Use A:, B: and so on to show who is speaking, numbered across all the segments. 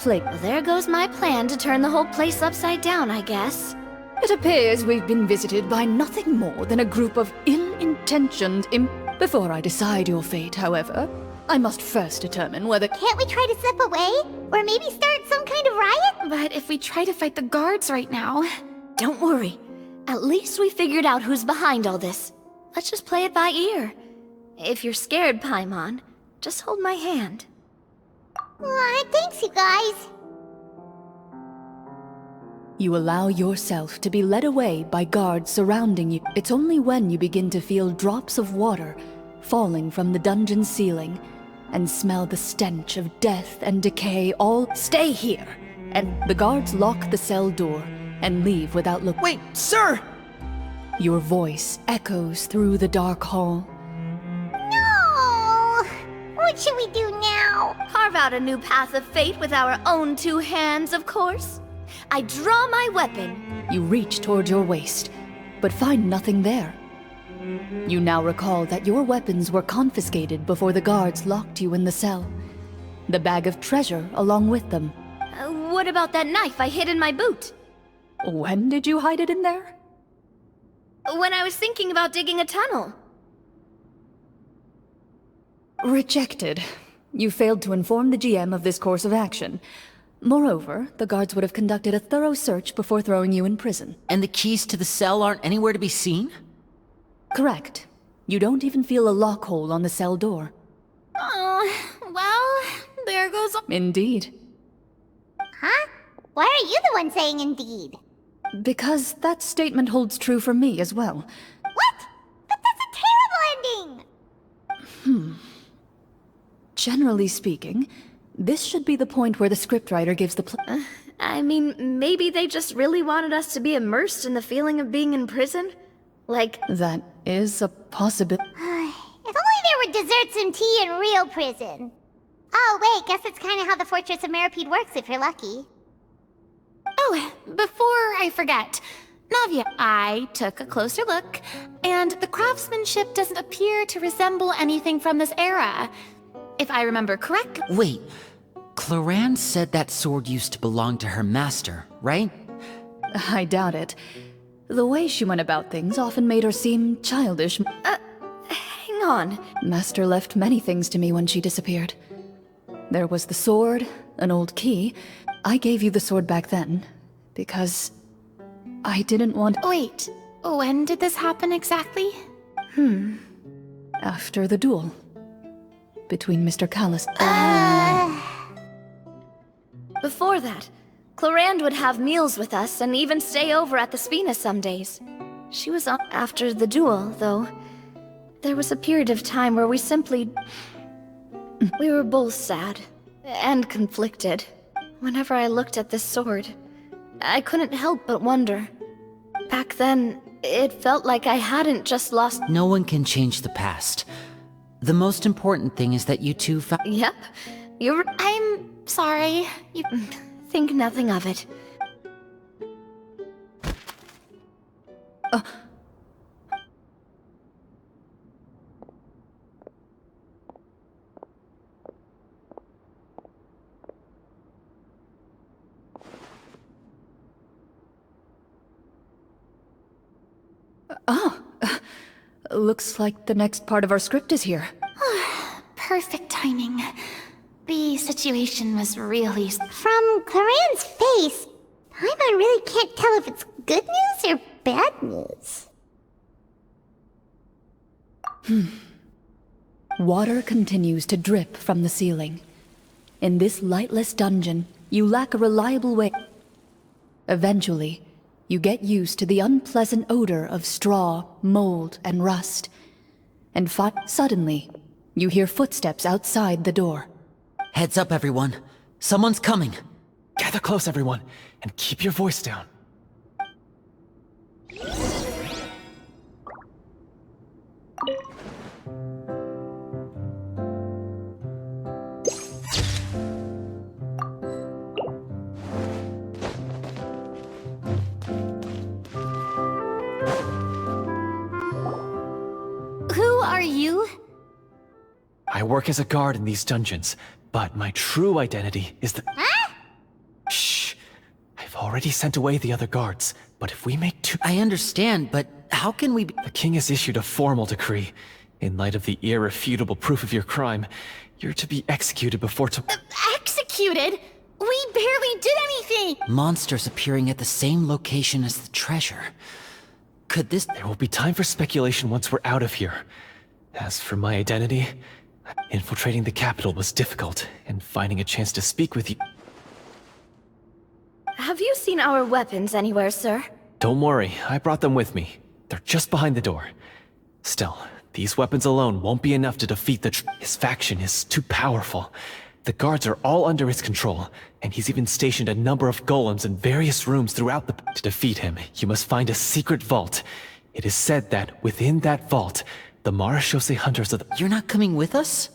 A: Well, there goes my plan to turn the whole place upside down, I guess.
B: It appears we've been visited by nothing more than a group of ill-intentioned Before I decide your fate, however, I must first determine whether—
C: Can't we try to slip away? Or maybe start some kind of riot?
D: But if we try to fight the guards right now...
A: Don't worry. At least we figured out who's behind all this. Let's just play it by ear. If you're scared, Paimon, just hold my hand.
C: Aw, thanks, you guys.
B: you allow yourself to be led away by guards surrounding you. It's only when you begin to feel drops of water falling from the dungeon ceiling and smell the stench of death and decay all— Stay here! And the guards lock the cell door and leave without look—
E: Wait, sir!
B: Your voice echoes through the dark hall.
C: No! What should we do now?
A: Carve out a new path of fate with our own two hands, of course. I draw my weapon.
B: You reach toward your waist, but find nothing there. You now recall that your weapons were confiscated before the guards locked you in the cell. The bag of treasure along with them.
A: What about that knife I hid in my boot?
B: When did you hide it in there?
A: When I was thinking about digging a tunnel.
B: Rejected. You failed to inform the GM of this course of action. Moreover, the guards would have conducted a thorough search before throwing you in prison.
E: And the keys to the cell aren't anywhere to be seen?
B: Correct. You don't even feel a lock hole on the cell door.
D: Oh, well, there goes...
B: Indeed.
C: Huh? Why are you the one saying indeed?
B: Because that statement holds true for me as well.
C: What? But that's a terrible ending!
B: Generally speaking, this should be the point where the scriptwriter gives the
A: I mean, maybe they just really wanted us to be immersed in the feeling of being in prison? Like,
B: That is a possibility.
C: If only there were desserts and tea in real prison. Oh, wait, guess that's kind of how the Fortress of Meripede works if you're lucky.
D: Oh, before I forget, Navia, I took a closer look, and the craftsmanship doesn't appear to resemble anything from this era. If I remember correctly...
E: Wait, Cloran said that sword used to belong to her master, right?
B: I doubt it. The way she went about things often made her seem childish.
A: hang on.
B: Master left many things to me when she disappeared. There was the sword, an old key. I gave you the sword back then, because I didn't want—
D: Wait, when did this happen exactly?
B: After the duel. Between Mr. Callis—
A: Before that, Clorand would have meals with us and even stay over at the Spina some days. She was on after the duel, though. There was a period of time where we simply... We were both sad and conflicted. Whenever I looked at this sword, I couldn't help but wonder. Back then, it felt like I hadn't just lost...
E: No one can change the past. The most important thing is that you two found—
A: Yep, you're...
D: I'm sorry. You...
A: Think nothing of it.
B: Looks like the next part of our script is here.
D: Perfect timing. The situation was really...
C: From Claren's face, Paimon really can't tell if it's good news or bad news.
B: Water continues to drip from the ceiling. In this lightless dungeon, you lack a reliable way. Eventually, you get used to the unpleasant odor of straw, mold, and rust. And suddenly, you hear footsteps outside the door.
E: Heads up, everyone. Someone's coming.
F: Gather close, everyone, and keep your voice down.
D: Who are you?
F: I work as a guard in these dungeons, but my true identity is the—
C: Huh?
F: already sent away the other guards, but if we make two...
E: I understand, but how can we be...
F: The king has issued a formal decree. In light of the irrefutable proof of your crime, you're to be executed before
D: Executed? We barely did anything!
E: Monsters appearing at the same location as the treasure. Could this...
F: There will be time for speculation once we're out of here. As for my identity, infiltrating the capital was difficult, and finding a chance to speak with you...
A: Have you seen our weapons anywhere, sir?
F: Don't worry, I brought them with me. They're just behind the door. Still, these weapons alone won't be enough to defeat his faction is too powerful. The guards are all under his control, and he's even stationed a number of golems in various rooms throughout the... To defeat him, you must find a secret vault. It is said that within that vault, the Marashose hunters of the...
E: You're not coming with us?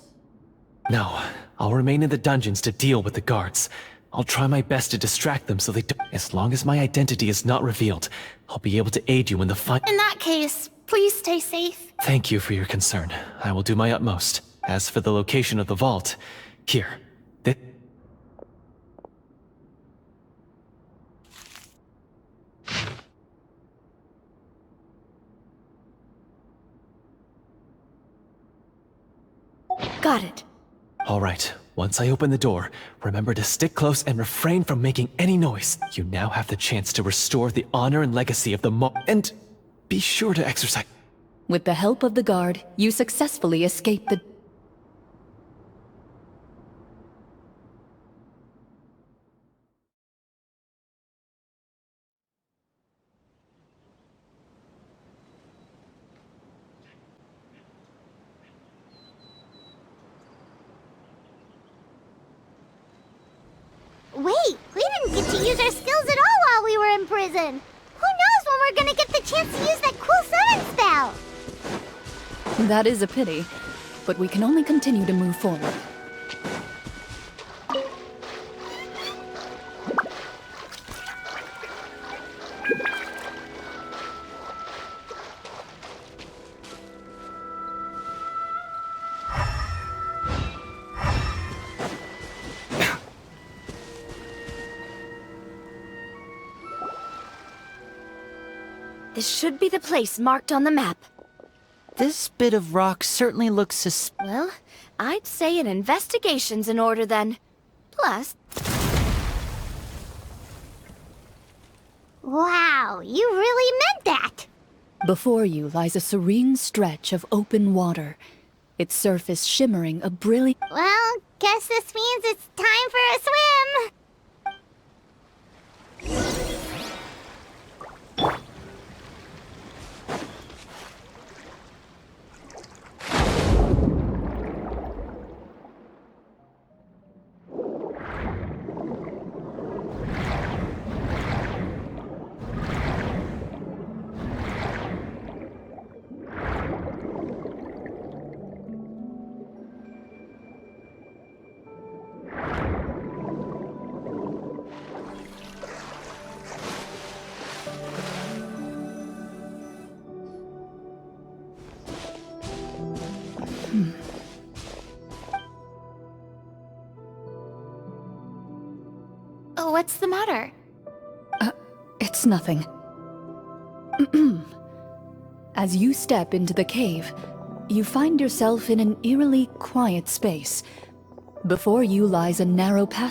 F: No, I'll remain in the dungeons to deal with the guards. I'll try my best to distract them so they don't... As long as my identity is not revealed, I'll be able to aid you in the fight.
D: In that case, please stay safe.
F: Thank you for your concern. I will do my utmost. As for the location of the vault, here.
A: Got it.
F: All right. Once I open the door, remember to stick close and refrain from making any noise. You now have the chance to restore the honor and legacy of the and be sure to exercise.
B: With the help of the guard, you successfully escape the...
C: Wait, we didn't get to use our skills at all while we were in prison. Who knows when we're gonna get the chance to use that cool summon spell?
B: That is a pity, but we can only continue to move forward.
A: This should be the place marked on the map.
E: This bit of rock certainly looks
A: Well, I'd say an investigation's in order then. Plus...
C: Wow, you really meant that!
B: Before you lies a serene stretch of open water, its surface shimmering a brilliant...
C: Well, guess this means it's time for a swim!
D: What's the matter?
B: It's nothing. As you step into the cave, you find yourself in an eerily quiet space. Before you lies a narrow path.